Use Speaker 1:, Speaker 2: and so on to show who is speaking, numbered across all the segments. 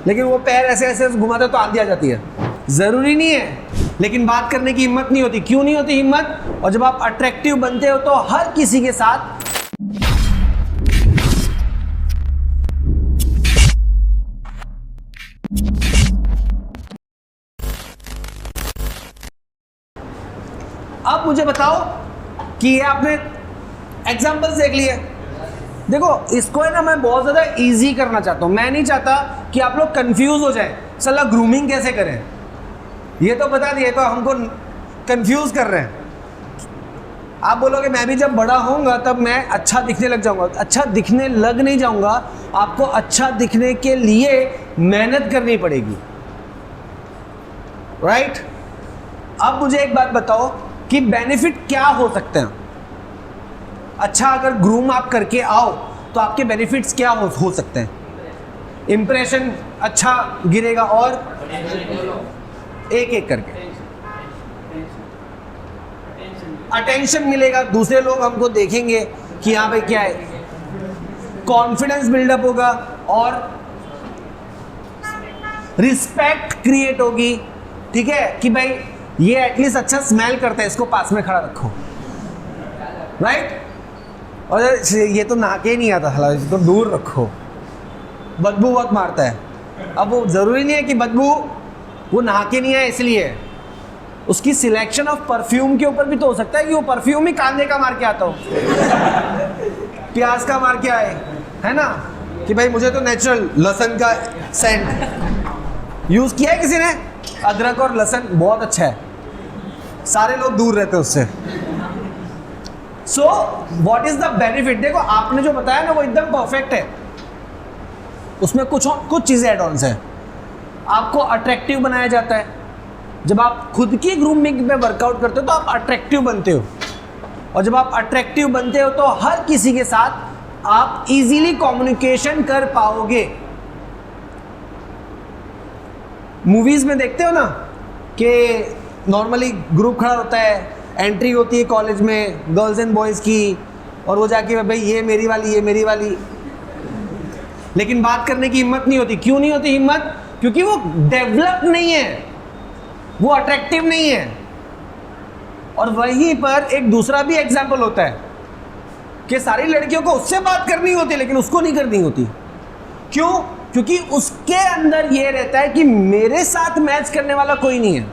Speaker 1: लेकिन वो पैर ऐसे ऐसे घुमाते तो आंधी आ जाती है। जरूरी नहीं है, लेकिन बात करने की हिम्मत नहीं होती। क्यों नहीं होती हिम्मत? और जब आप अट्रैक्टिव बनते हो तो हर किसी के साथ अब मुझे बताओ कि ये आपने एग्जांपल्स देख लिए। देखो इसको है ना, मैं बहुत ज़्यादा इजी करना चाहता हूँ। मैं नहीं चाहता कि आप लोग कंफ्यूज हो जाए, साला ग्रूमिंग कैसे करें। ये तो बता दिए, तो हमको कंफ्यूज कर रहे हैं। आप बोलोगे मैं भी जब बड़ा होऊंगा तब मैं अच्छा दिखने लग जाऊंगा। अच्छा दिखने लग नहीं जाऊंगा, आपको अच्छा दिखने के लिए मेहनत करनी पड़ेगी, राइट? अब मुझे एक बात बताओ कि बेनिफिट क्या हो सकते हैं। अच्छा अगर ग्रूम आप करके आओ तो आपके बेनिफिट्स क्या हो सकते हैं? इंप्रेशन अच्छा गिरेगा, और एक एक करके अटेंशन मिलेगा, दूसरे लोग हमको देखेंगे कि यहाँ पे क्या है, कॉन्फिडेंस बिल्डअप होगा, और रिस्पेक्ट क्रिएट होगी। ठीक है कि भाई ये एटलीस्ट अच्छा स्मेल करता है, इसको पास में खड़ा रखो, राइट? और ये तो नहा के ही नहीं आता, इसको दूर रखो, बदबू बहुत मारता है। अब वो ज़रूरी नहीं है कि बदबू वो नहा के नहीं है, इसलिए उसकी सिलेक्शन ऑफ परफ्यूम के ऊपर भी तो हो सकता है कि वो परफ्यूम ही कांदे का मार के आता हो, प्याज का मार के आए, है ना? कि भाई मुझे तो नेचुरल लहसुन का सेंट यूज़ किया है किसी ने, अदरक और लहसुन बहुत अच्छा है, सारे लोग दूर रहते हैं उससे। So what is the benefit? देखो आपने जो बताया ना वो एकदम परफेक्ट है, उसमें कुछ चीज़ें एड ऑन्स है। आपको अट्रैक्टिव बनाया जाता है। जब आप खुद की ग्रूमिंग में वर्कआउट करते हो तो आप अट्रैक्टिव बनते हो, और जब आप अट्रैक्टिव बनते हो तो हर किसी के साथ आप इजीली कम्युनिकेशन कर पाओगे। मूवीज में देखते हो ना कि नॉर्मली ग्रुप खड़ा होता है, एंट्री होती है कॉलेज में गर्ल्स एंड बॉयज़ की, और वो जाके भाई ये मेरी वाली, ये मेरी वाली, लेकिन बात करने की हिम्मत नहीं होती। क्यों नहीं होती हिम्मत? क्योंकि वो डेवलप नहीं है, वो अट्रैक्टिव नहीं है। और वहीं पर एक दूसरा भी एग्जाम्पल होता है कि सारी लड़कियों को उससे बात करनी होती है लेकिन उसको नहीं करनी होती। क्यों? क्योंकि उसके अंदर ये रहता है कि मेरे साथ मैच करने वाला कोई नहीं है।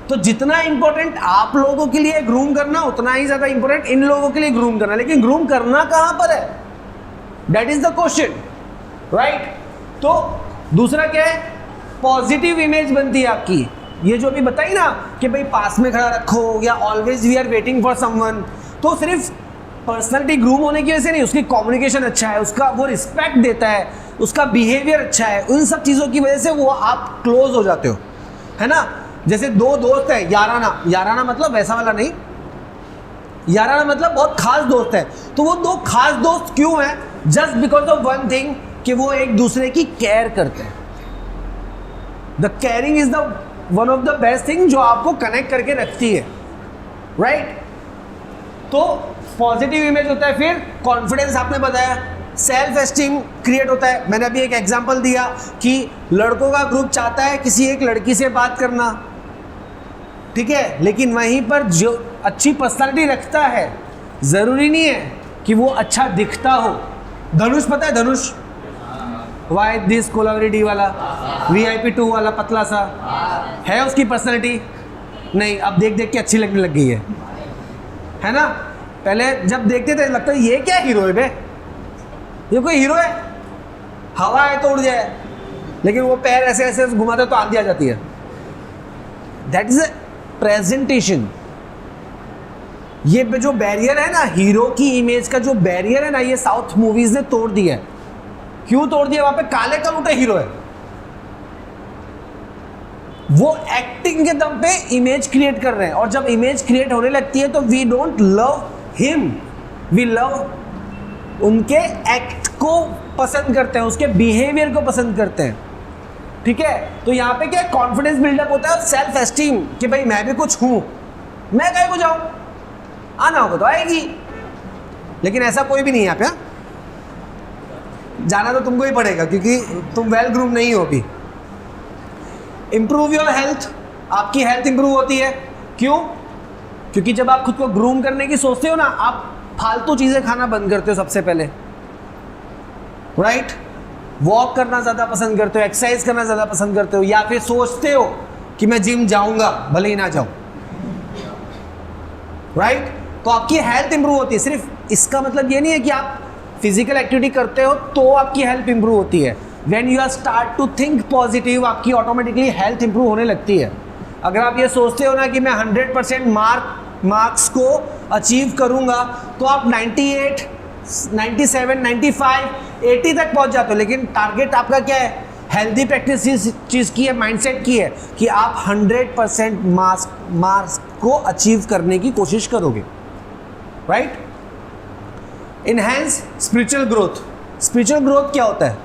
Speaker 1: तो जितना इंपॉर्टेंट आप लोगों के लिए ग्रूम करना, उतना ही ज्यादा इंपॉर्टेंट इन लोगों के लिए ग्रूम करना। लेकिन ग्रूम करना कहां पर है? That is the question, right? तो दूसरा क्या है? पॉजिटिव इमेज बनती है आपकी। ये जो भी बताई ना कि भाई पास में खड़ा रखो या always we are waiting for someone, तो सिर्फ पर्सनालिटी ग्रूम होने की वजह से नहीं, उसकी कम्युनिकेशन अच्छा है, उसका वो रिस्पेक्ट देता है, उसका बिहेवियर अच्छा है, उन सब चीज़ों की वजह से वो आप क्लोज हो जाते हो, है ना? जैसे दो दोस्त है, याराना मतलब वैसा वाला नहीं, याराना मतलब बहुत खास दोस्त है। तो वो दो खास दोस्त क्यों हैं? Just because of one thing कि वो एक दूसरे की केयर करते हैं। The caring is the one of the best thing जो आपको कनेक्ट करके रखती है, राइट? तो पॉजिटिव इमेज होता है, फिर कॉन्फिडेंस आपने बताया, सेल्फ एस्टीम क्रिएट होता है। मैंने अभी एक एग्जांपल दिया कि लड़कों का ग्रुप चाहता है किसी एक लड़की से बात करना, ठीक है, लेकिन वहीं पर जो अच्छी पर्सनालिटी रखता है ज़रूरी नहीं है कि वो अच्छा दिखता हो। धनुष पता है? धनुष वाई दिस कोलावरी वाला, VIP 2 वाला पतला सा है, उसकी पर्सनालिटी नहीं, अब देख देख के अच्छी लगने लग गई है ना? पहले जब देखते थे लगता है ये क्या हीरो है बे, ये कोई हीरो है? हवा है तो उड़ जाए, लेकिन वो पैर ऐसे ऐसे घुमाते तो आंधी आ जाती है। That is presentation. ये जो बैरियर है ना, हीरो की इमेज का जो बैरियर है ना, ये साउथ मूवीज ने तोड़ दिया है। क्यों तोड़ दिया? वहां पे काले कलूटे हीरो है, वो एक्टिंग के दम पे इमेज क्रिएट कर रहे हैं, और जब इमेज क्रिएट होने लगती है तो we don't love him, we love उनके एक्ट को पसंद करते हैं, उसके बिहेवियर को पसंद करते हैं, ठीक है? तो यहाँ पे क्या कॉन्फिडेंस बिल्डअप होता है और सेल्फ एस्टीम कि भाई मैं भी कुछ हूं, मैं कहीं को जाऊं, आना होगा तो आएगी, लेकिन ऐसा कोई भी नहीं है यहाँ पे। जाना तो तुमको ही पड़ेगा क्योंकि तुम वेल ग्रूम नहीं हो अभी। इम्प्रूव योर हेल्थ, आपकी हेल्थ इंप्रूव होती है। क्यों? क्योंकि जब आप खुद को ग्रूम करने की सोचते हो ना, आप फालतू चीज़ें खाना बंद करते हो सबसे पहले, राइट? वॉक करना ज़्यादा पसंद करते हो, एक्सरसाइज करना ज़्यादा पसंद करते हो, या फिर सोचते हो कि मैं जिम जाऊंगा भले ही ना जाऊं, राइट? तो आपकी हेल्थ इंप्रूव होती है। सिर्फ इसका मतलब ये नहीं है कि आप फिजिकल एक्टिविटी करते हो तो आपकी हेल्थ इंप्रूव होती है। When you are start to think positive, आपकी ऑटोमेटिकली हेल्थ इंप्रूव होने लगती है। अगर आप ये सोचते हो ना कि मैं 100% मार्क्स को अचीव करूंगा, तो आप 98, 97, 95, 80 तक पहुंच जाते हो। लेकिन टारगेट आपका क्या है? हेल्दी प्रैक्टिस इस चीज़ की है, माइंडसेट की है कि आप 100% मार्क्स को अचीव करने की कोशिश करोगे, right? Enhance spiritual growth. Spiritual growth क्या होता है?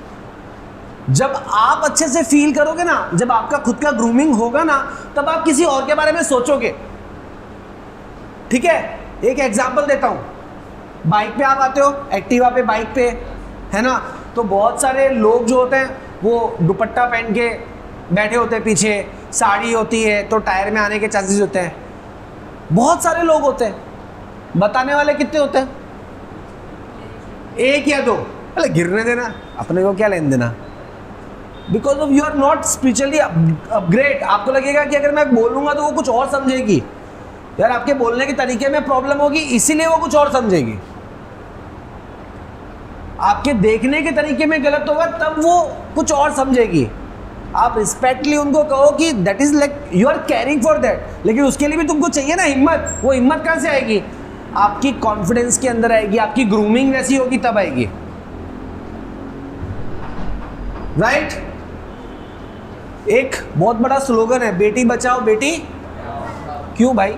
Speaker 1: जब आप अच्छे से फील करोगे ना, जब आपका खुद का ग्रूमिंग होगा ना, तब आप किसी और के बारे में सोचोगे। ठीक है, एक एग्जांपल देता हूं। बाइक पे आप आते हो, एक्टिवा पे, बाइक पे, है ना? तो बहुत सारे लोग जो होते हैं वो दुपट्टा पहन के बैठे होते हैं, पीछे साड़ी होती है तो टायर में आने के चांसेस होते हैं। बहुत सारे लोग होते हैं, बताने वाले कितने होते हैं? एक या दो। अरे गिरने देना, अपने को क्या लेन देना। Because of you are not spiritually upgrade. आपको लगेगा कि अगर मैं बोलूंगा तो वो कुछ और समझेगी, यार आपके बोलने के तरीके में प्रॉब्लम होगी इसीलिए वो कुछ और समझेगी। आपके देखने के तरीके में गलत होगा तब वो कुछ और समझेगी। आप रिस्पेक्टली उनको कहो कि that is like you are caring for that, लेकिन उसके लिए भी तुमको चाहिए ना हिम्मत। वो हिम्मत कहाँ से आएगी? आपकी कॉन्फिडेंस के अंदर आएगी, आपकी ग्रूमिंग वैसी होगी तब आएगी, राइट? एक बहुत बड़ा स्लोगन है, बेटी बचाओ बेटी। क्यों भाई?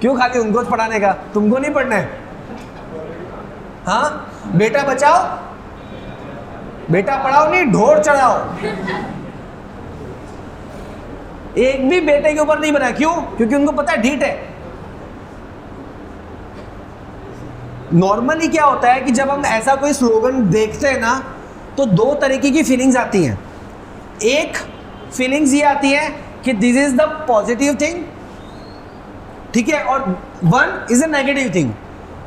Speaker 1: क्यों खाली उनको पढ़ाने का, तुमको नहीं पढ़ना है? हाँ, बेटा बचाओ बेटा पढ़ाओ, नहीं ढोर चढ़ाओ। एक भी बेटे के ऊपर नहीं बना। क्यों? क्योंकि उनको पता है ढीठ है। नॉर्मली क्या होता है कि जब हम ऐसा कोई स्लोगन देखते हैं ना, तो दो तरीके की फीलिंग्स आती हैं। एक फीलिंग्स ये आती है कि this is the positive thing, ठीक है, और one is a negative thing.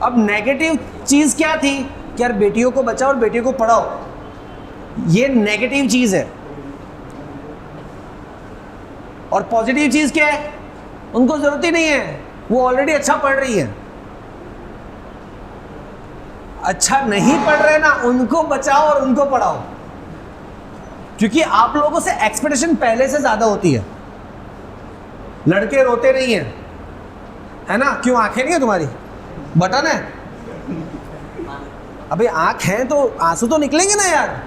Speaker 1: अब नेगेटिव चीज क्या थी कि यार बेटियों को बचाओ और बेटियों को पढ़ाओ, ये नेगेटिव चीज है। और पॉजिटिव चीज क्या है? उनको जरूरत ही नहीं है, वो ऑलरेडी अच्छा पढ़ रही है। अच्छा नहीं पढ़ रहे ना, उनको बचाओ और उनको पढ़ाओ, क्योंकि आप लोगों से एक्सपेक्टेशन पहले से ज्यादा होती है। लड़के रोते नहीं हैं, है ना? क्यों? आंखें नहीं है तुम्हारी, बटन है। अबे आंख है तो आंसू तो निकलेंगे ना यार,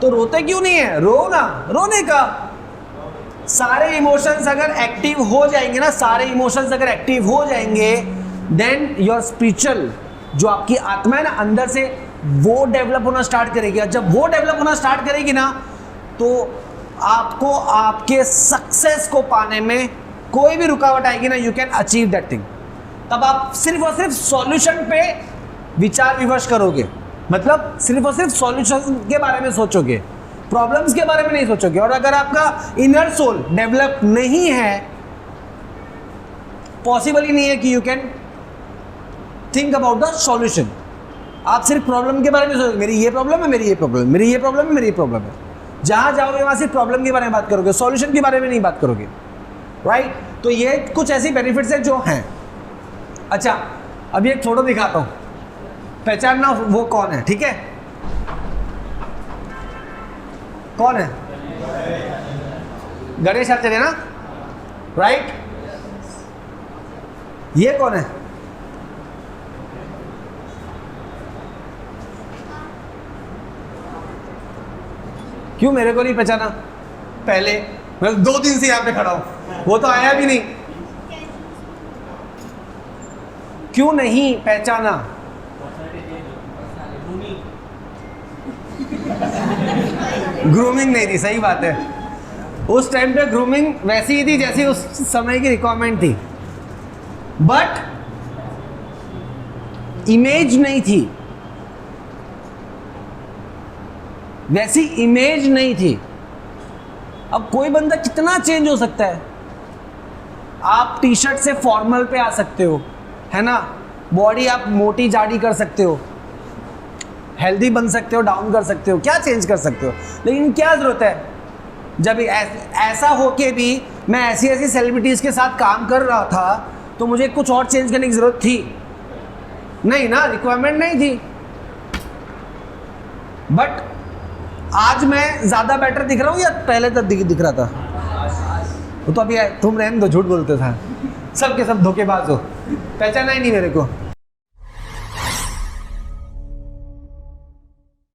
Speaker 1: तो रोते क्यों नहीं है? रो ना, रोने का। सारे इमोशंस अगर एक्टिव हो जाएंगे ना, सारे इमोशंस अगर एक्टिव हो जाएंगे, देन योर स्पिरिचुअल जो आपकी आत्मा है ना अंदर से, वो डेवलप होना स्टार्ट करेगी। और जब वो डेवलप होना स्टार्ट करेगी ना, तो आपको आपके सक्सेस को पाने में कोई भी रुकावट आएगी ना, you can achieve that thing. तब आप सिर्फ और सिर्फ सॉल्यूशन पे विचार विमर्श करोगे, मतलब सिर्फ और सिर्फ सॉल्यूशन के बारे में सोचोगे, प्रॉब्लम्स के बारे में नहीं सोचोगे। और अगर आपका इनर सोल डेवलप नहीं है, पॉसिबल ही नहीं है कि you can think about the solution. आप सिर्फ प्रॉब्लम के बारे में सोचोगे, मेरी ये प्रॉब्लम है, मेरी ये प्रॉब्लम है, मेरी ये प्रॉब्लम है, मेरी ये प्रॉब्लम है। जहां जाओगे वहां सिर्फ प्रॉब्लम के बारे में बात करोगे, सॉल्यूशन के बारे में नहीं बात करोगे, राइट? तो ये कुछ ऐसी बेनिफिट्स हैं जो हैं। अच्छा, अभी एक फोटो दिखाता हूं, पहचानना वो कौन है, ठीक है? कौन है? गणेश आचार्य ना, राइट? ये कौन है? क्यों मेरे को नहीं पहचाना? पहले मैं 2 दिन से यहाँ पे खड़ा हूं, वो तो आया भी नहीं। क्यों नहीं पहचाना? ग्रूमिंग नहीं थी, सही बात है। उस टाइम पे ग्रूमिंग वैसी ही थी जैसी उस समय की रिक्वायरमेंट थी, बट इमेज नहीं थी। वैसी इमेज नहीं थी। अब कोई बंदा कितना चेंज हो सकता है। आप टी शर्ट से फॉर्मल पे आ सकते हो, है ना, बॉडी आप मोटी जाड़ी कर सकते हो, हेल्दी बन सकते हो, डाउन कर सकते हो, क्या चेंज कर सकते हो। लेकिन क्या ज़रूरत है जब ऐसा हो के भी मैं ऐसी ऐसी सेलिब्रिटीज़ के साथ काम कर रहा था तो मुझे कुछ और चेंज करने की ज़रूरत थी नहीं ना, रिक्वायरमेंट नहीं थी। बट आज मैं ज़्यादा बेटर दिख रहा हूँ या पहले तक दिख रहा था? वो तो अभी तुम रहने दो, झूठ बोलते था, सब के सब धोखेबाज हो, पहचाना ही नहीं मेरे को।